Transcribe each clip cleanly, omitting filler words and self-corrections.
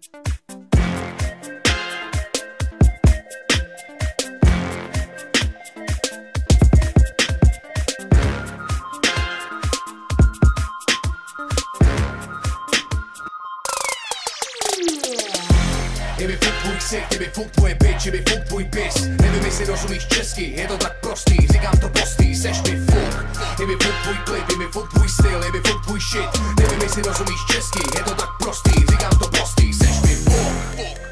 Je mi fuk tvůj ksich, je mi fuk tvoje bitch, je mi fuk tvůj bis. Nevím, jestli rozumíš česky, je to tak prostý, říkám to postý, seš mi fuk. Je mi fuk tvůj klip, je mi fuk tvůj styl, je mi fuk tvůj shit. Nevím, jestli rozumíš česky, je to tak prostý, říkám to postý, seš mi fuk.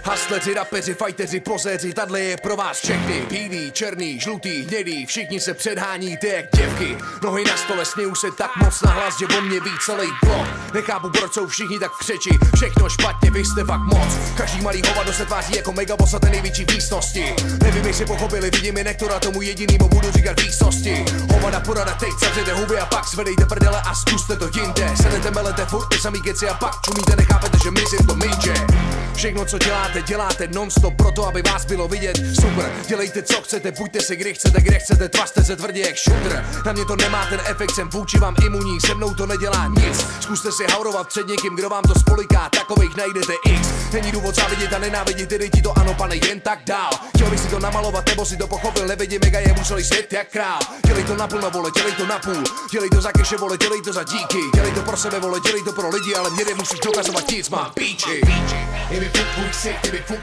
Hustleři, rapeři, fajteři, pozéři, tadle je pro vás všechny. Bílý, černý, žlutý, hnědý, všichni se předháníte jak děvky. Nohy na stole, směju se tak moc nahlas, že o mě ví celý blok. Nechápu, proč jsou všichni tak v křeči, všechno špatně, vy jste fakt moc. Každý malý hovado se tváří jako megaboss a ten největší v místnosti. Nevím, jestli pochopili, vidím je nektora, tomu jedinýmu budu říkat výsosti. Hovada porada, teď zavřete huby a pak svedejte prdele a zkuste to jinde. Sedete, melete furt ty samý keci a pak čumíte, nechápete, že myslím to minže. Všechno, co děláte non-stop proto, aby vás bylo vidět. Super, dělejte co chcete, buďte si kde chcete, tvařte se tvrdě jak shooter. Na mě to nemá ten efekt, jsem vůči vám imunní, se mnou to nedělá nic. Zkuste si haurovat před někým, kdo vám to spoliká, takových najdete x. Není důvod závidět a nenávidět, ty lidi to ano, pane, jen tak dál. Chtěl bych si to namalovat, nebo si to pochopil, nevidím, mega je museli svět jak král. Dělej to naplno, vole, dělej to napůl, dělej to za keše, vole, dělej to za díky. Dělej to pro sebe, vole, dělej to pro lidi, ale mě nemusíš dokazovat nic, mám píči. Je mi fuk tvůj ksich, je mi fuk